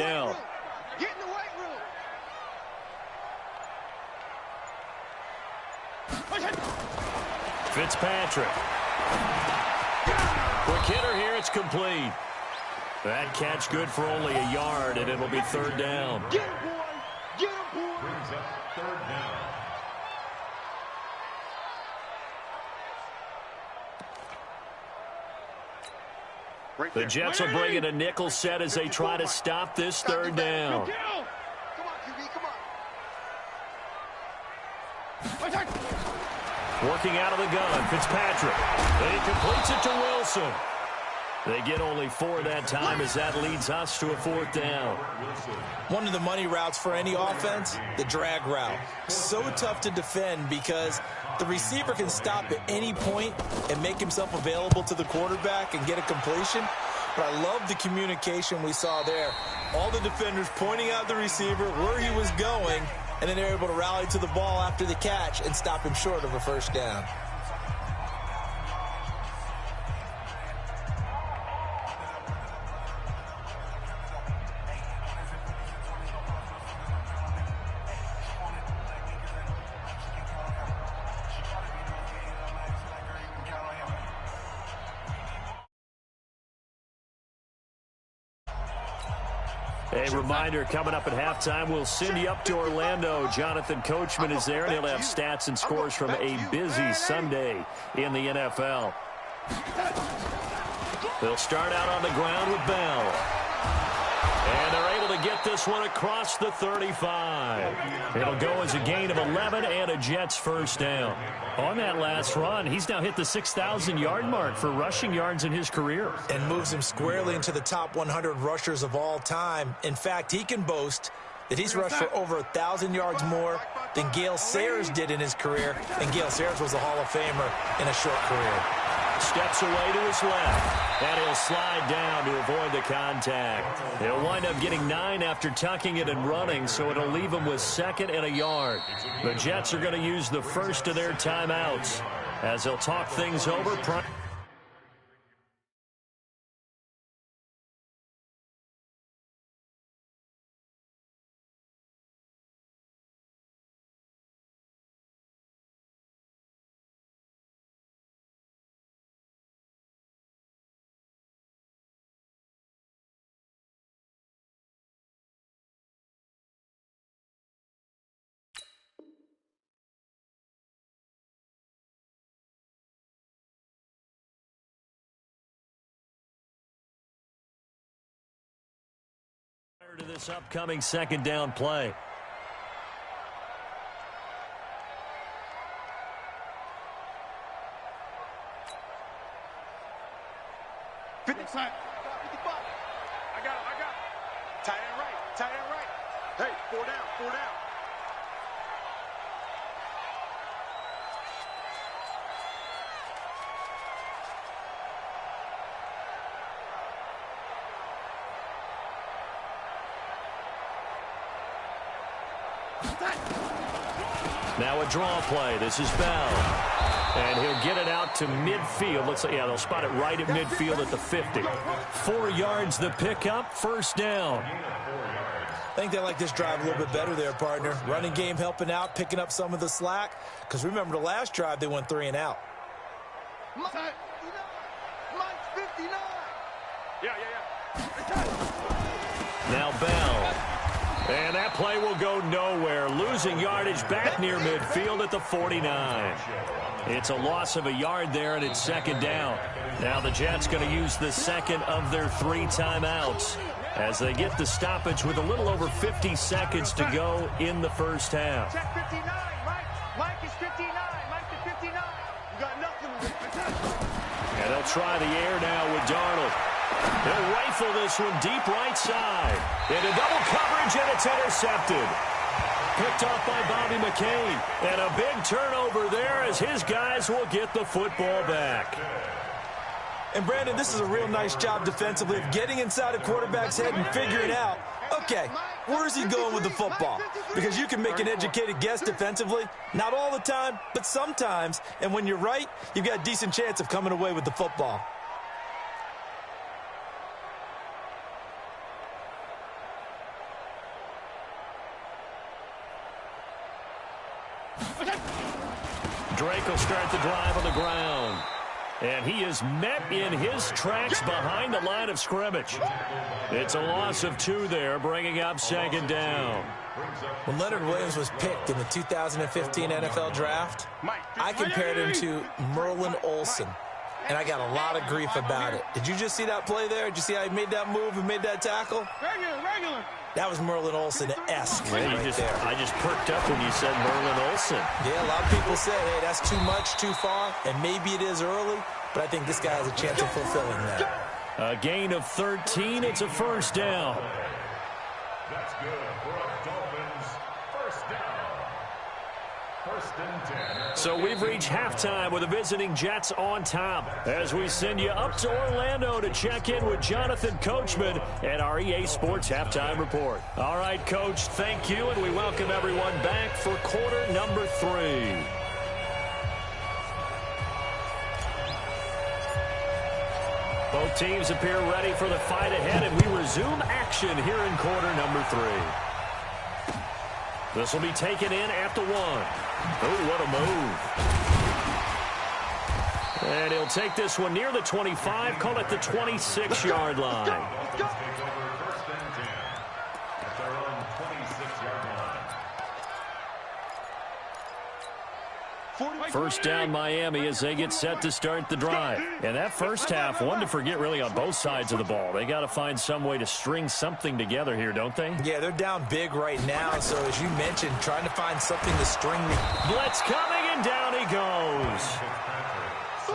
down. Get in the weight room. Fitzpatrick. Quick hitter here. It's complete. That catch good for only a yard, and it'll be third down. Get him, boy. Get him, boy. Brings up third down. The Jets will bring in a nickel set as they try to stop this third down. Come on, QB, come on. Working out of the gun, Fitzpatrick. He completes it to Wilson. They get only 4 that time as that leads us to a fourth down. One of the money routes for any offense, the drag route. So tough to defend because the receiver can stop at any point and make himself available to the quarterback and get a completion. But I love the communication we saw there. All the defenders pointing out the receiver, where he was going, and then they're able to rally to the ball after the catch and stop him short of a first down. A reminder, coming up at halftime, we'll send you up to Orlando. Jonathan Coachman is there, and he'll have stats and scores from a busy Sunday in the NFL. They'll start out on the ground with Bell. And they're able to get this one across the 35. It'll go as a gain of 11 and a Jets first down. On that last run, he's now hit the 6,000-yard mark for rushing yards in his career. And moves him squarely into the top 100 rushers of all time. In fact, he can boast that he's rushed for over 1,000 yards more than Gale Sayers did in his career. And Gale Sayers was a Hall of Famer in a short career. Steps away to his left, and he'll slide down to avoid the contact. He'll wind up getting 9 after tucking it and running, so it'll leave him with 2nd and a yard. The Jets are going to use the first of their timeouts as they'll talk things over. To this upcoming second down play. I got it. Tight end right. Tight end right. Hey, 4 down. 4 down. Now a draw play. This is Bell. And he'll get it out to midfield. Let's say, yeah, they'll spot it right at midfield at the 50. 4 yards the pickup, first down. I think they like this drive a little bit better there, partner. Running game helping out, picking up some of the slack. Because remember, the last drive, they went 3 and out. Mike's 59. Yeah. Now Bell. And that play will go nowhere. Losing yardage back near midfield at the 49. It's a loss of a yard there, and it's second down. Now the Jets going to use the second of their 3 timeouts as they get the stoppage with a little over 50 seconds to go in the first half. Check 59, Mike is 59. Mike to 59. You got nothing. And they'll try the air now with Darnold. They'll rifle this one deep right side. Into double coverage, and it's intercepted. Picked off by Bobby McCain. And a big turnover there as his guys will get the football back. And, Brandon, this is a real nice job defensively of getting inside a quarterback's head and figuring out, okay, where is he going with the football? Because you can make an educated guess defensively. Not all the time, but sometimes. And when you're right, you've got a decent chance of coming away with the football. Drake will start the drive on the ground. And he is met in his tracks behind the line of scrimmage. It's a loss of 2 there, bringing up second down. When Leonard Williams was picked in the 2015 NFL Draft, I compared him to Merlin Olsen, and I got a lot of grief about it. Did you just see that play there? Did you see how he made that move and made that tackle? Regular. That was Merlin Olsen-esque Yeah, right there. I just perked up when you said Merlin Olsen. Yeah, a lot of people say, hey, that's too much, too far, and maybe it is early, but I think this guy has a chance of fulfilling that. A gain of 13. It's a first down. That's good for a Dolphins first down. First and 10. So we've reached halftime with the visiting Jets on top as we send you up to Orlando to check in with Jonathan Coachman at our EA Sports Halftime Report. All right, Coach, thank you, and we welcome everyone back for quarter number 3. Both teams appear ready for the fight ahead, and we resume action here in quarter number 3. This will be taken in at the 1. Oh, what a move. And he'll take this one near the 25, call it the 26-yard line. Let's go. First and 10 at their own 26-yard line. First down Miami as they get set to start the drive. And that first half, one to forget really on both sides of the ball. They got to find some way to string something together here, don't they? Yeah, they're down big right now, so as you mentioned, trying to find something to string the... Blitz coming, and down he goes.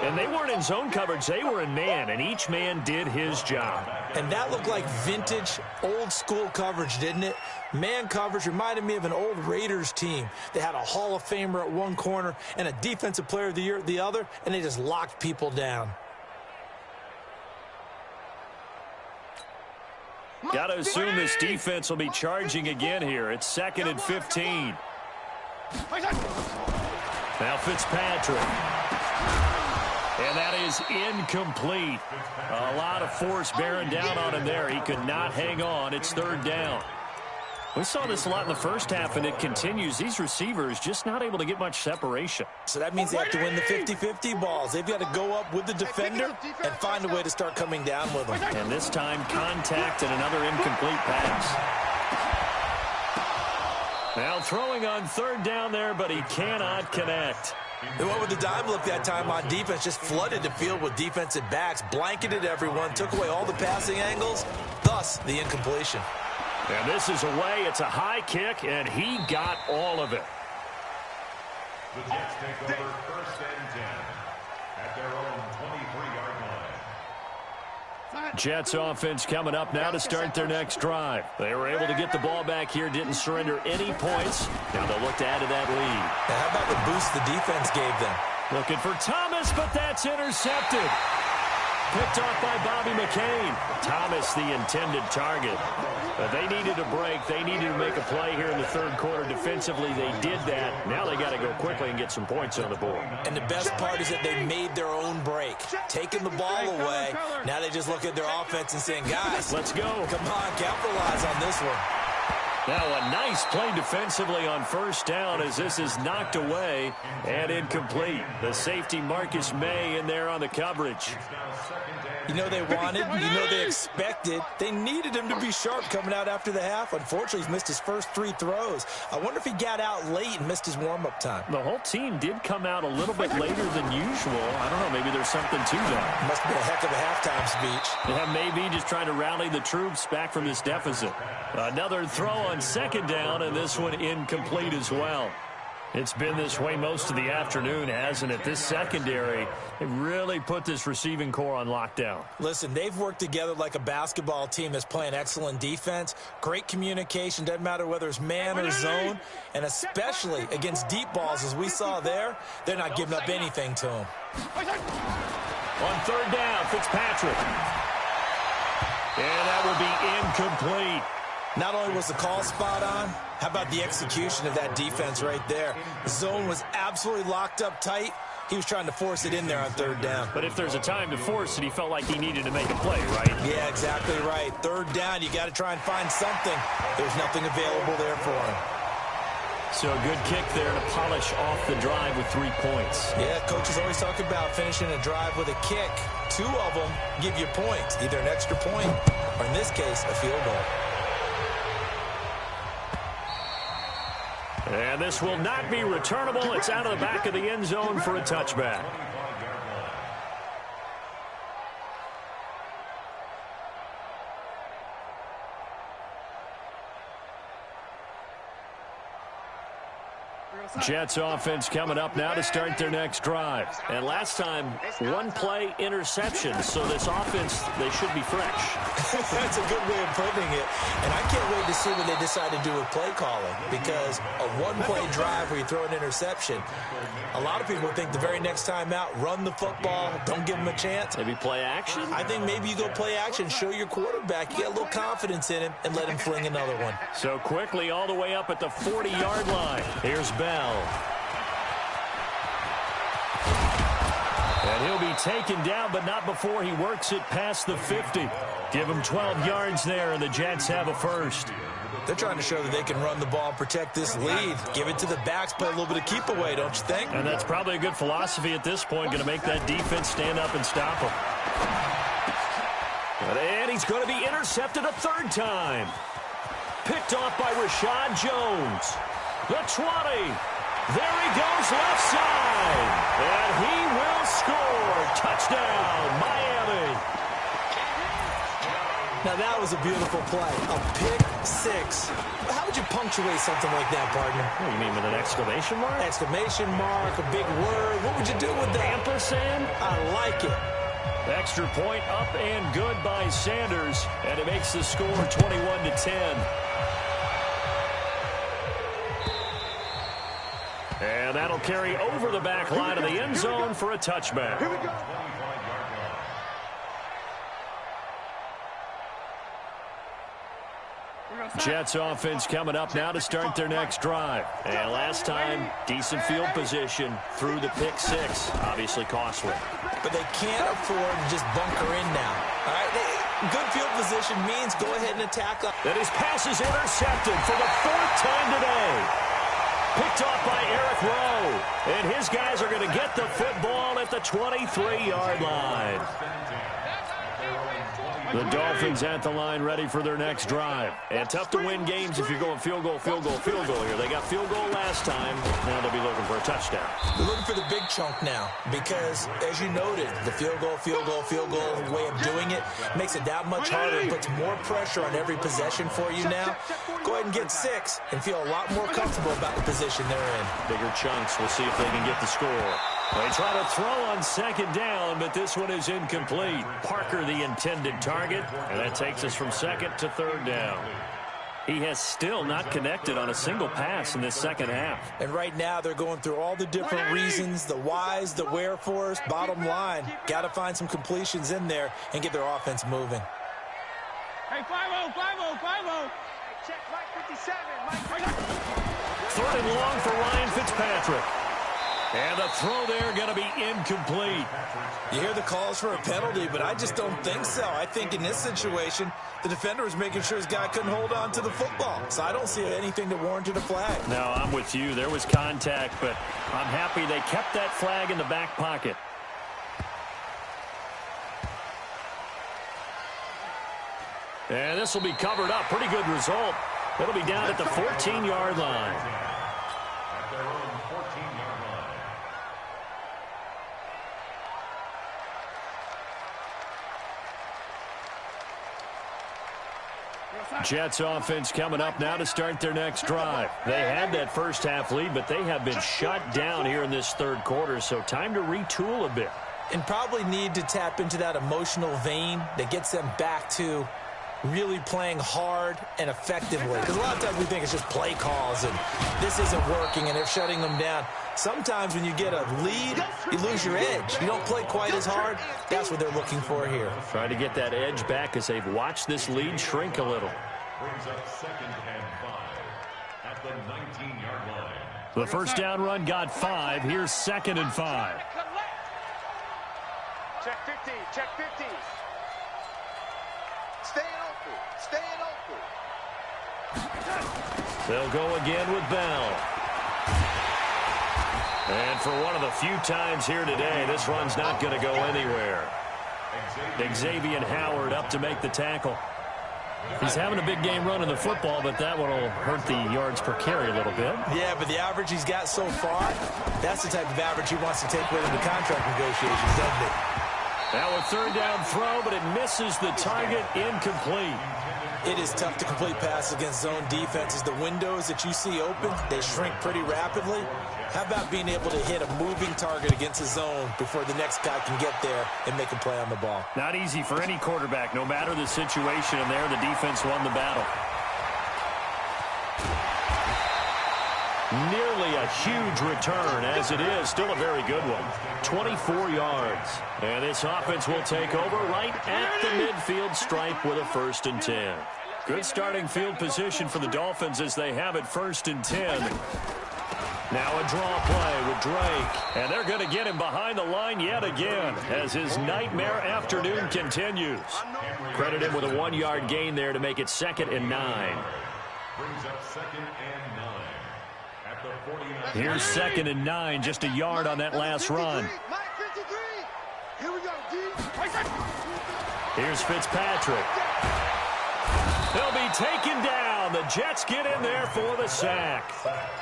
And they weren't in zone coverage, they were in man, and each man did his job. And that looked like vintage, old-school coverage, didn't it? Man coverage reminded me of an old Raiders team. They had a Hall of Famer at one corner and a Defensive Player of the Year at the other, and they just locked people down. Got to assume this defense will be charging again here. It's 2nd and 15. Now Fitzpatrick. And that is incomplete. A lot of force bearing down on him there. He could not hang on. It's 3rd down. We saw this a lot in the first half, and it continues. These receivers just not able to get much separation. So that means they have to win the 50-50 balls. They've got to go up with the defender and find a way to start coming down with them. And this time, contact and another incomplete pass. Now throwing on 3rd down there, but he cannot connect. They went with the dime look that time on defense, just flooded the field with defensive backs, blanketed everyone, took away all the passing angles, thus the incompletion. And this is away. It's a high kick, and he got all of it. The Jets take over 1st and 10 at their own 23-yard line. Jets offense coming up now to start their next drive. They were able to get the ball back here, didn't surrender any points. Now they'll look to add to that lead. Now how about the boost the defense gave them? Looking for Thomas, but that's intercepted. Picked off by Bobby McCain. Thomas, the intended target. But they needed a break. They needed to make a play here in the 3rd quarter. Defensively, they did that. Now they got to go quickly and get some points on the board. And the best part is that they made their own break. Taking the ball away. Now they just look at their offense and saying, guys, let's go. Come on, capitalize on this one. Now a nice play defensively on 1st down as this is knocked away and incomplete. The safety Marcus May in there on the coverage. You know they wanted, you know they expected. They needed him to be sharp coming out after the half. Unfortunately, he's missed his first 3 throws. I wonder if he got out late and missed his warm-up time. The whole team did come out a little bit later than usual. I don't know, maybe there's something to that. Must have been a heck of a halftime speech. Yeah, maybe just trying to rally the troops back from this deficit. Another throw on 2nd down, and this one incomplete as well. It's been this way most of the afternoon, hasn't it? This secondary, they really put this receiving core on lockdown. Listen, they've worked together like a basketball team that's playing excellent defense. Great communication, doesn't matter whether it's man or zone. And especially against deep balls, as we saw there, they're not giving up anything to them. On 3rd down, Fitzpatrick. And that will be incomplete. Not only was the call spot on, how about the execution of that defense right there? The zone was absolutely locked up tight. He was trying to force it in there on 3rd down. But if there's a time to force it, he felt like he needed to make a play, right? Yeah, exactly right. 3rd down, you got to try and find something. There's nothing available there for him. So a good kick there to polish off the drive with 3 points. Yeah, coaches always talk about finishing a drive with a kick. 2 of them give you points, either an extra point or, in this case, a field goal. And this will not be returnable. It's out of the back of the end zone for a touchback. Jets offense coming up now to start their next drive. And last time, 1 play interception. So this offense, they should be fresh. That's a good way of putting it. And I can't wait to see what they decide to do with play calling. Because a 1-play drive where you throw an interception, a lot of people think the very next time out, run the football, don't give them a chance. Maybe play action? I think maybe you go play action, show your quarterback, you get a little confidence in him, and let him fling another one. So quickly all the way up at the 40-yard line. Here's Bell. And he'll be taken down, but not before he works it past the 50. Give him 12 yards there, and the Jets have a first. They're trying to show that they can run the ball and protect this lead. Give it to the backs, play a little bit of keep away, don't you think? And that's probably a good philosophy at this point, going to make that defense stand up and stop him. And he's going to be intercepted a 3rd time. Picked off by Rashad Jones. The 20. There he goes left side. And he will score. Touchdown, Miami. Now that was a beautiful play. A pick 6. How would you punctuate something like that, partner? What do you mean, with an exclamation mark? Exclamation mark, a big word. What would you do with that? Ampersand? I like it. Extra point up and good by Sanders. And it makes the score 21-10. And that'll carry over the back line of the end zone for a touchback. Here we go. Jets offense coming up now to start their next drive. And last time, decent field position through the pick 6. Obviously costly. But they can't afford to just bunker in now. All right, good field position means go ahead and attack up. And his pass is intercepted for the 4th time today. Picked off by Eric Rowe. And his guys are going to get the football at the 23-yard line. The Dolphins at the line ready for their next drive. And tough to win games if you're going field goal, field goal, field goal here. They got field goal last time. Now they'll be looking for a touchdown. They're looking for the big chunk now because, as you noted, the field goal way of doing it makes it that much harder and puts more pressure on every possession for you now. Go ahead and get 6 and feel a lot more comfortable about the position they're in. Bigger chunks. We'll see if they can get the score. They try to throw on 2nd down, but this one is incomplete. Parker, the intended target, and that takes us from 2nd to 3rd down. He has still not connected on a single pass in this second half. And right now they're going through all the different reasons, the whys, the wherefores. Bottom line, got to find some completions in there and get their offense moving. Hey, 5-0, 5-0, 5-0. Check Mike 57. Mike 3rd and long for Ryan Fitzpatrick. And the throw there going to be incomplete. You hear the calls for a penalty, but I just don't think so. I think in this situation, the defender was making sure his guy couldn't hold on to the football. So I don't see anything that warranted a flag. No, I'm with you. There was contact, but I'm happy they kept that flag in the back pocket. And this will be covered up. Pretty good result. It'll be down at the 14-yard line. At their own 14-yard line. Jets offense coming up now to start their next drive. They had that first half lead, but they have been shut down here in this 3rd quarter, so time to retool a bit. And probably need to tap into that emotional vein that gets them back to really playing hard and effectively. Because a lot of times we think it's just play calls and this isn't working and they're shutting them down. Sometimes when you get a lead, you lose your edge. You don't play quite as hard. That's what they're looking for here. Try to get that edge back as they've watched this lead shrink a little. Brings up 2nd and 5 at the 19-yard line. The first down run got 5. Here's 2nd and 5. Check 50. Check 50. Staying open. Staying open. They'll go again with Bell. And for one of the few times here today, this run's not going to go anywhere. Xavier Howard up to make the tackle. He's having a big game running the football, but that one will hurt the yards per carry a little bit. Yeah, but the average he's got so far, that's the type of average he wants to take with him to contract negotiations, doesn't it? Now a third down throw, but it misses the target, incomplete. It is tough to complete passes against zone defenses. The windows that you see open, they shrink pretty rapidly. How about being able to hit a moving target against a zone before the next guy can get there and make a play on the ball? Not easy for any quarterback, no matter the situation, and there the defense won the battle. Nearly a huge return, as it is. Still a very good one. 24 yards. And this offense will take over right at the midfield stripe with a 1st and 10. Good starting field position for the Dolphins as they have it 1st and 10. Now a draw play with Drake. And they're going to get him behind the line yet again as his nightmare afternoon continues. Credit him with a 1-yard gain there to make it 2nd and 9. Brings up 2nd and 9. At the 49. Here's 2nd and 9, just a yard on that last run. Here we go, D. Here's Fitzpatrick. They'll be taken down. The Jets get in there for the sack.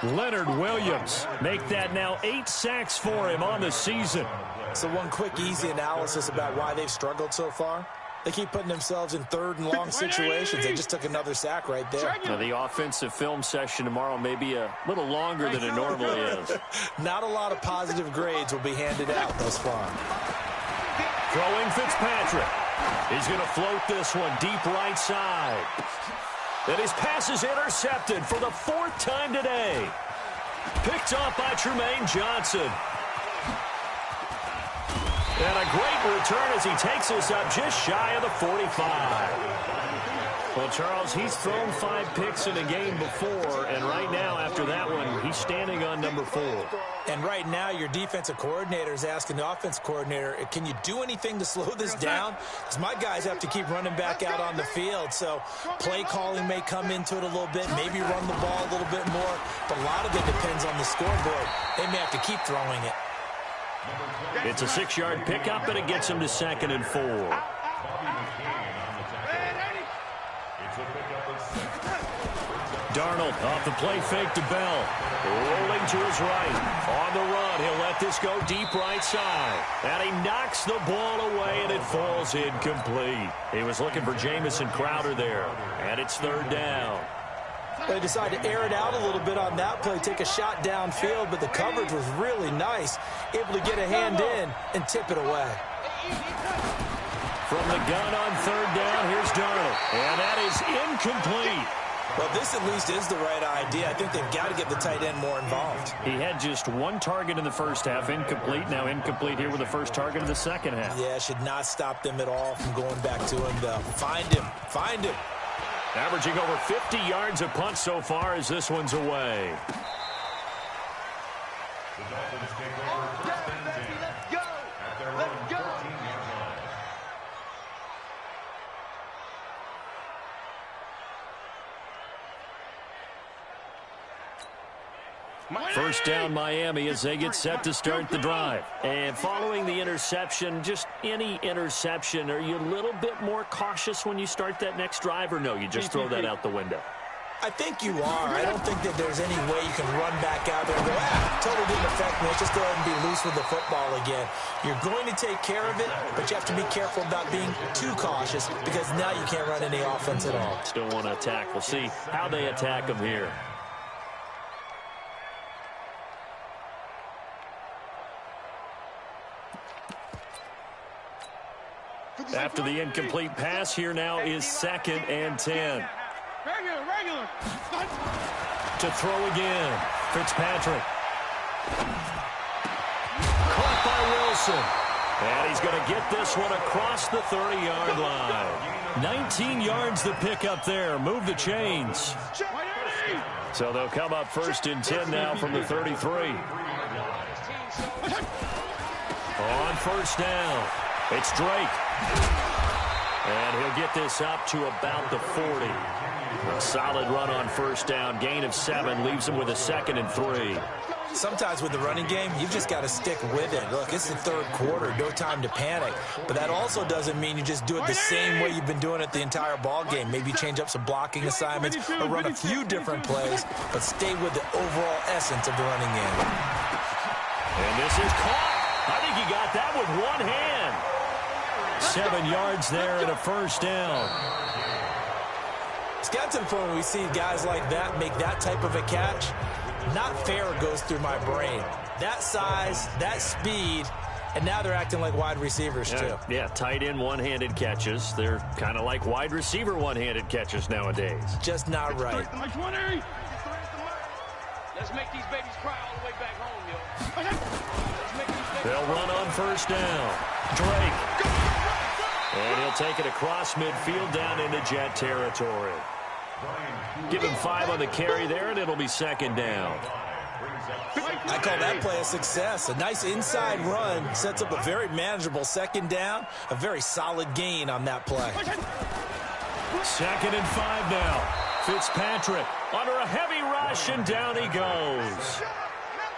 Leonard Williams make that now 8 sacks for him on the season. So one quick, easy analysis about why they've struggled so far. They keep putting themselves in 3rd and long situations. They just took another sack right there. Now, the offensive film session tomorrow may be a little longer than it normally is. Not a lot of positive grades will be handed out thus far. Throwing Fitzpatrick. He's going to float this one deep right side. And his pass is intercepted for the 4th time today. Picked off by Trumaine Johnson. And a great return as he takes us up just shy of the 45. Well, Charles, he's thrown 5 picks in a game before, and right now, after that one, he's standing on number 4. And right now, your defensive coordinator is asking the offensive coordinator, can you do anything to slow this down? Because my guys have to keep running back out on the field, so play calling may come into it a little bit, maybe run the ball a little bit more, but a lot of it depends on the scoreboard. They may have to keep throwing it. It's a 6-yard pickup, and it gets him to 2nd and 4. Darnold off the play fake to Bell. Rolling to his right. On the run, he'll let this go deep right side. And he knocks the ball away, and it falls incomplete. He was looking for Jamison Crowder there. And it's 3rd down. They decided to air it out a little bit on that play, take a shot downfield, but the coverage was really nice. Able to get a hand in and tip it away. From the gun on 3rd down, here's Darnold. And that is incomplete. Well, this at least is the right idea. I think they've got to get the tight end more involved. He had just 1 target in the first half, incomplete. Now incomplete here with the first target of the second half. Yeah, should not stop them at all from going back to him, though. Find him. Find him. Averaging over 50 yards a punt so far as this one's away. The Dolphins take over 1st and 10. Let's go. At their own 14-yard line. First down Miami as they get set to start the drive. And following the interception, just any interception, are you a little bit more cautious when you start that next drive, or no, you just throw that out the window? I think you are. I don't think that there's any way you can run back out there and go, totally didn't affect me. Let's just go ahead and be loose with the football again. You're going to take care of it, but you have to be careful about being too cautious because now you can't run any offense at all. Still want to attack. We'll see how they attack them here. After the incomplete pass, here now is 2nd and 10. Regular. To throw again. Fitzpatrick. Caught by Wilson. And he's going to get this one across the 30-yard line. 19 yards the pick up there. Move the chains. So they'll come up 1st and 10 now from the 33. On 1st down, it's Drake. And he'll get this up to about the 40. A solid run on 1st down. Gain of 7 leaves him with a 2nd and 3. sometimes with the running game, you've just got to stick with it. Look, it's the third quarter, no time to panic. But that also doesn't mean you just do it the same way you've been doing it the entire ball game. Maybe change up some blocking assignments or run a few different plays, but stay with the overall essence of the running game. And this is caught. I think he got that with one hand. 7 yards there and a first down. It's got to the point where we see guys like that make that type of a catch. Not fair goes through my brain. That size, that speed, and now they're acting like wide receivers too. Yeah, tight end one-handed catches. They're kind of like wide receiver one-handed catches nowadays. Just not right. Let's make these babies cry all the way back home, yo. They'll run on first down. Drake. And he'll take it across midfield down into Jet territory. Give him 5 on the carry there, and it'll be second down. I call that play a success. A nice inside run sets up a very manageable second down. A very solid gain on that play. 2nd and 5 now. Fitzpatrick under a heavy rush, and down he goes.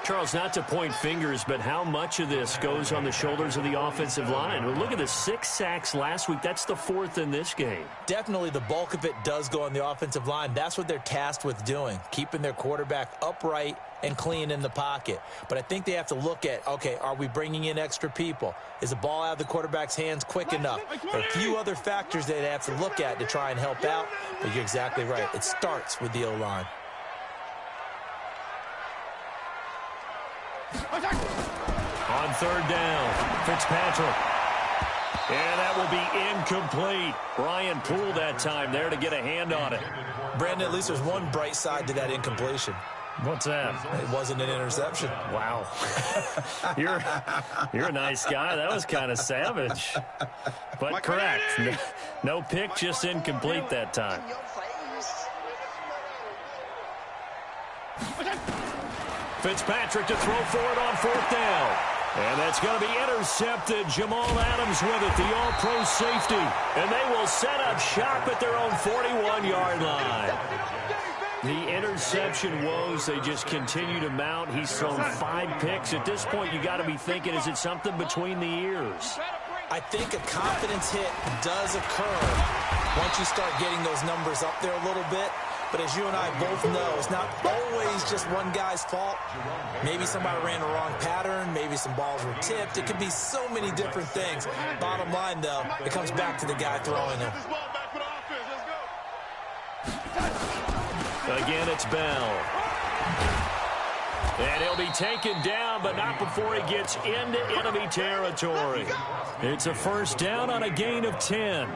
Charles, not to point fingers, but how much of this goes on the shoulders of the offensive line? Well, look at the 6 sacks last week. That's the 4th in this game. Definitely the bulk of it does go on the offensive line. That's what they're tasked with doing, keeping their quarterback upright and clean in the pocket. But I think they have to look at, okay, are we bringing in extra people? Is the ball out of the quarterback's hands quick enough? There are a few other factors they have to look at to try and help out, but you're exactly right. It starts with the O-line. On 3rd down, Fitzpatrick. And that will be incomplete. Brian Poole that time there to get a hand on it. Brandon, at least there's one bright side to that incompletion. What's that? It wasn't an interception. Wow. You're a nice guy. That was kind of savage. But correct. No pick, just incomplete that time. Fitzpatrick to throw for it on 4th down. And that's going to be intercepted. Jamal Adams with it, the all-pro safety. And they will set up shop at their own 41-yard line. The interception woes, they just continue to mount. He's thrown 5 picks. At this point, you got to be thinking, is it something between the ears? I think a confidence hit does occur once you start getting those numbers up there a little bit. But as you and I both know, it's not always just one guy's fault. Maybe somebody ran the wrong pattern. Maybe some balls were tipped. It could be so many different things. Bottom line, though, it comes back to the guy throwing them. Again, it's Bell. And he'll be taken down, but not before he gets into enemy territory. It's a first down on a gain of 10.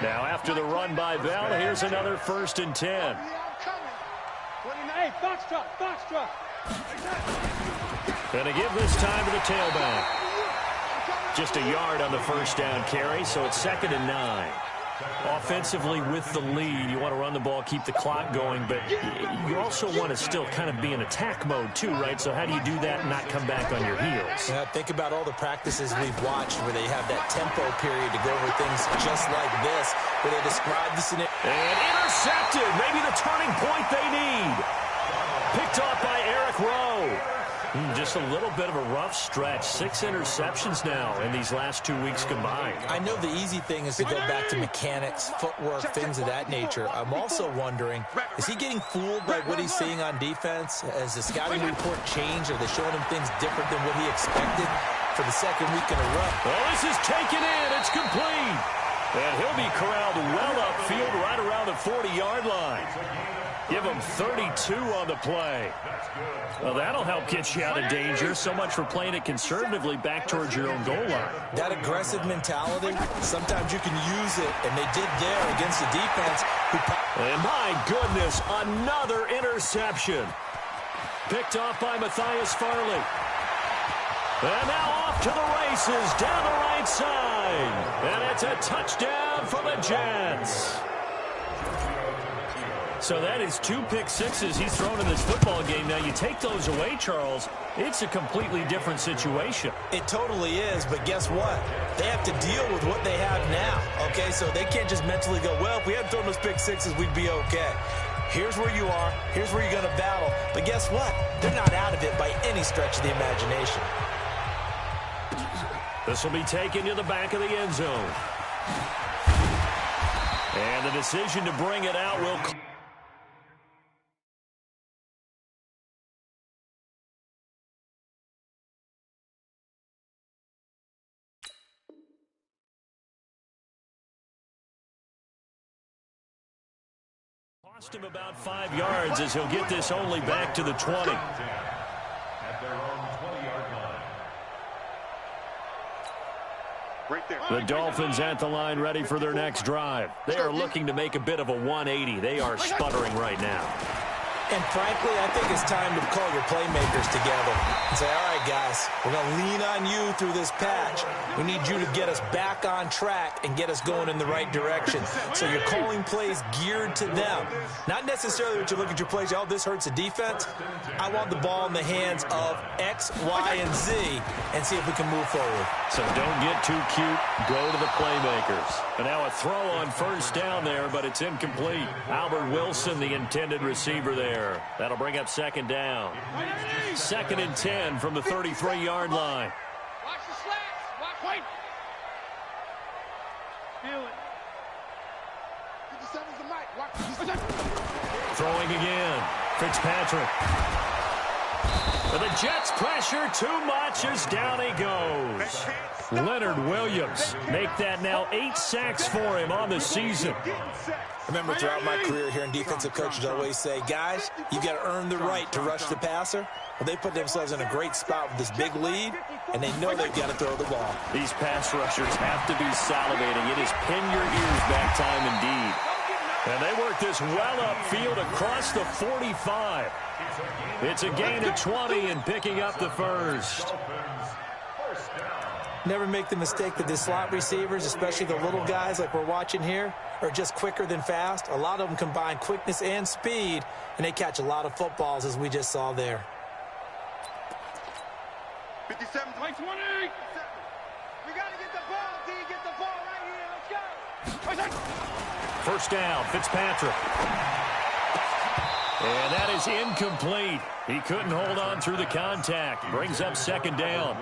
Now, after the run by Bell, here's another 1st and 10. Hey, box truck. And to give this time to the tailback. Just a yard on the first down carry, so it's 2nd and 9. Offensively with the lead, you want to run the ball, keep the clock going, but you also want to still kind of be in attack mode too, right? So how do you do that and not come back on your heels? Yeah, think about all the practices we've watched where they have that tempo period to go over things just like this, where they describe the scenario. And intercepted, maybe the turning point they need. Picked off by Eric Rowe. Just a little bit of a rough stretch. 6 interceptions now in these last 2 weeks combined. I know the easy thing is to go back to mechanics, footwork, things of that nature. I'm also wondering, is he getting fooled by what he's seeing on defense? Has the scouting report changed? Are they showing him things different than what he expected for the 2nd week in a row? Well, this is taken in. It's complete. And he'll be corralled well upfield right around the 40-yard line. Give him 32 on the play. Well, that'll help get you out of danger. So much for playing it conservatively back towards your own goal line. That aggressive mentality, sometimes you can use it, and they did there against the defense. And my goodness, another interception. Picked off by Matthias Farley. And now off to the races down the right side. And it's a touchdown for the Jets. So that is 2 pick sixes he's thrown in this football game. Now, you take those away, Charles, it's a completely different situation. It totally is, but guess what? They have to deal with what they have now, okay? So they can't just mentally go, well, if we hadn't thrown those pick sixes, we'd be okay. here's where you are, here's where you're going to battle. But guess what? They're not out of it by any stretch of the imagination. This will be taken to the back of the end zone. And the decision to bring it out will... Cost him about 5 yards as he'll get this only back to the 20. At their own 20-yard line. Right there. The Dolphins at the line ready for their next drive. They are looking to make a bit of a 180. They are sputtering right now. And frankly, I think it's time to call your playmakers together and say, all right, guys, we're going to lean on you through this patch. We need you to get us back on track and get us going in the right direction. So you're calling plays geared to them. Not necessarily that you look at your plays, oh, this hurts the defense. I want the ball in the hands of X, Y, and Z and see if we can move forward. So don't get too cute. Go to the playmakers. And now a throw on first down there, but it's incomplete. Albert Wilson, the intended receiver there. That'll bring up second down. 2nd and 10 from the 33-yard line. Watch the slats. Watch. Wait. Feel it. 57's the mic. Watch. Throwing again. Fitzpatrick. But the Jets pressure too much as down he goes. Leonard Williams make that now 8 sacks for him on the season. I remember throughout my career hearing defensive coaches always say, guys, you got to earn the right to rush the passer. Well, they put themselves in a great spot with this big lead, and they know they've got to throw the ball. These pass rushers have to be salivating. It is pin your ears back time indeed. And they work this well upfield across the 45. It's a gain of 20 and picking up the first. Never make the mistake that the slot receivers, especially the little guys like we're watching here, are just quicker than fast. A lot of them combine quickness and speed, and they catch a lot of footballs, as we just saw there. 57, 20. We got to get the ball. D, get the ball right here. Let's go. First down, Fitzpatrick. And that is incomplete. He couldn't hold on through the contact. Brings up second down.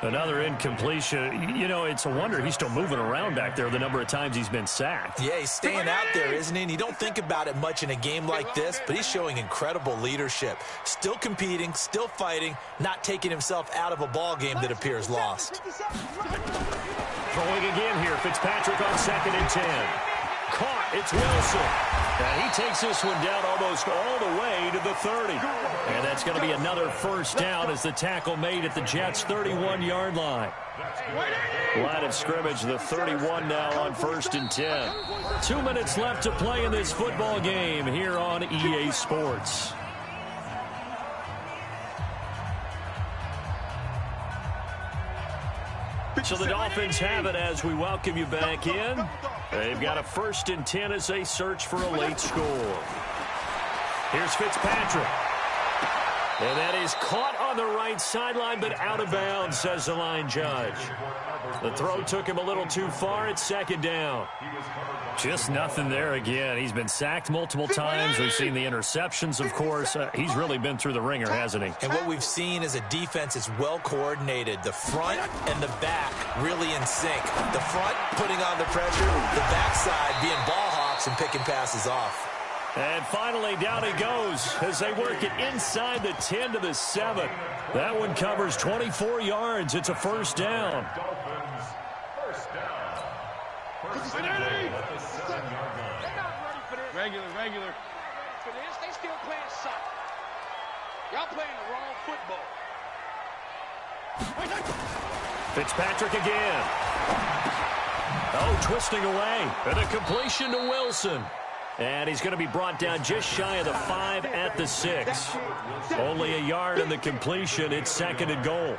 Another incompletion. You know, it's a wonder he's still moving around back there the number of times he's been sacked. Yeah, he's staying out there, isn't he? And you don't think about it much in a game like this, but he's showing incredible leadership. Still competing, still fighting, not taking himself out of a ball game that appears lost. Throwing again here, Fitzpatrick on 2nd and 10. Caught, it's Wilson. And he takes this one down almost all the way to the 30. And that's going to be another first down as the tackle made at the Jets' 31-yard line. Line of scrimmage, the 31 now on 1st and 10. 2 minutes left to play in this football game here on EA Sports. So the Dolphins have it as we welcome you back in. They've got a 1st and 10 as they search for a late score. Here's Fitzpatrick. And that is caught on the right sideline, but out of bounds, says the line judge. The throw took him a little too far. It's second down. Just nothing there again. He's been sacked multiple times. We've seen the interceptions, of course. He's really been through the ringer, hasn't he? And what we've seen is a defense that's well coordinated. The front and the back really in sync. The front putting on the pressure, the backside being ball hawks and picking passes off. And finally, down he goes as they work it inside the 10 to the 7. That one covers 24 yards. It's a first down. Dolphins, first down. First and 10 at the 7-yard line. They're not ready for this. Regular. For this, they still playing soccer. Y'all playing the wrong football. Fitzpatrick again. Oh, twisting away. And a completion to Wilson. And he's going to be brought down just shy of the 5 at the 6. Only a yard in the completion. It's 2nd and goal.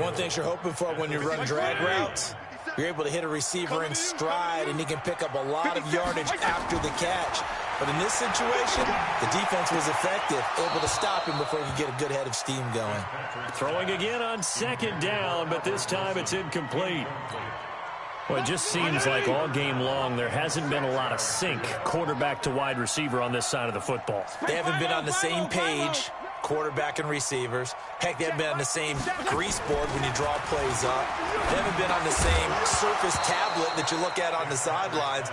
One thing you're hoping for when you run drag routes, you're able to hit a receiver in stride, and he can pick up a lot of yardage after the catch. But in this situation, the defense was effective, able to stop him before he could get a good head of steam going. Throwing again on 2nd down, but this time it's incomplete. Well, it just seems like all game long there hasn't been a lot of sync quarterback to wide receiver on this side of the football. They haven't been on the same page, quarterback and receivers. Heck, they haven't been on the same grease board when you draw plays up. They haven't been on the same Surface tablet that you look at on the sidelines.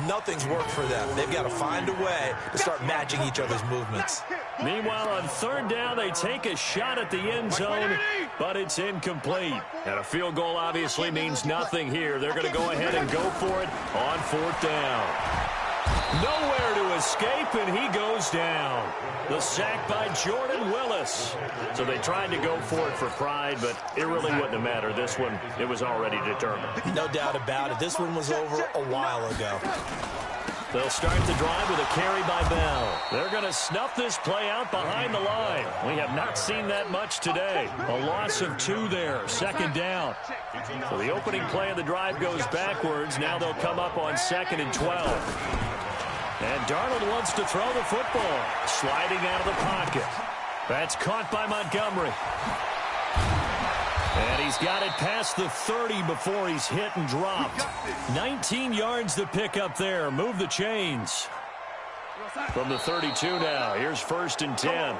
Nothing's worked for them. They've got to find a way to start matching each other's movements. Meanwhile, on third down, they take a shot at the end zone, but it's incomplete. And a field goal obviously means nothing here. They're going to go ahead and go for it on fourth down. Nowhere to escape, and he goes down. The sack by Jordan Willis. So they tried to go for it for pride, but it really wouldn't have mattered. This one, it was already determined. No doubt about it. This one was over a while ago. They'll start the drive with a carry by Bell. They're going to snuff this play out behind the line. We have not seen that much today. A loss of 2 there, second down. So the opening play of the drive goes backwards. Now they'll come up on 2nd and 12. And Darnold wants to throw the football, sliding out of the pocket. That's caught by Montgomery. And he's got it past the 30 before he's hit and dropped. 19 yards to pick up there. Move the chains. From the 32 now. Here's 1st and 10.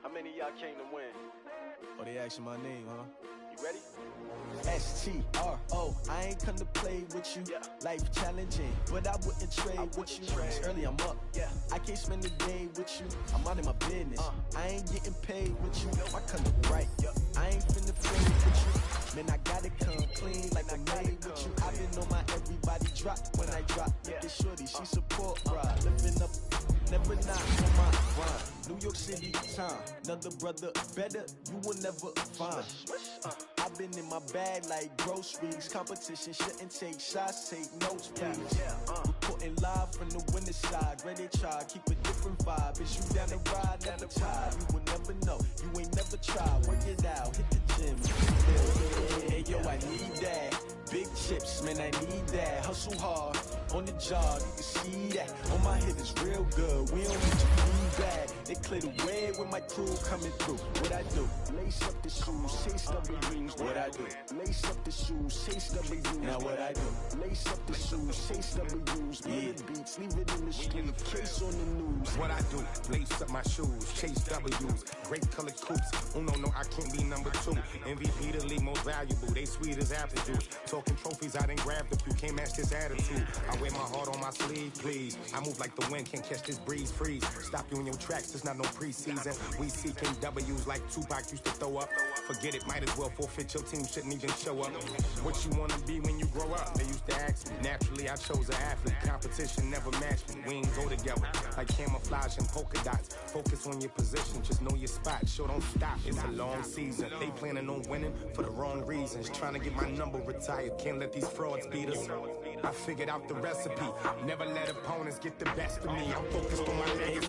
How many of y'all came to win? Oh, they asking my name, huh? You ready? STRO, I ain't come to play with you. Life challenging, but I wouldn't trade with you. It's early, I'm up. I can't spend the day with you. I'm out of my business. I ain't getting paid with you. I come to right. I ain't finna fade with you. Man, I gotta come clean like I made with you. I've been on my everybody drop when I drop. Look at shorty, she support ride. Living up, never not on my grind. New York City time, another brother better, you will never find. I've been in my bag like groceries. Competition shouldn't take shots, take notes, please. Reporting live from the winter side. Ready to try, keep a different vibe. It's you down the ride, never tired. You will never know, you ain't never tried. Work it out, hit the gym. Hey, yo, I need that. Big chips, man, I need that. Hustle hard, on the job, you can see that. On my head is real good, we don't need your feedback. They clear the way with my crew coming through. What I do? Lace up the shoes, chase W's. What I do? Lace up the shoes, chase W's. Now what I do? Lace up the shoes, chase W's. Yeah, beats, leave it in the street, case on the news. What I do? Lace up my shoes, chase W's. Great colored coops. Oh no, I can't be number 2. MVP the league most valuable. They sweet as apple juice. Talking trophies, I didn't grab the few. Can't match this attitude. I wear my heart on my sleeve, please. I move like the wind, can't catch this breeze, freeze. Stop you in your tracks, there's not no preseason. We seeking W's like Tupac used to throw up. Forget it, might as well forfeit. Your team shouldn't even show up. What you wanna be when you grow up? They used to ask me. Naturally, I chose an athlete. Competition never matched me. We ain't go together like camouflage and polka dots. Focus on your position, just know your spot. Sure, don't stop. It's a long season. They planning on winning for the wrong reasons. Trying to get my number retired. Can't let these frauds beat us. I figured out the recipe. Never let opponents get the best of me. I'm focused on my legacy.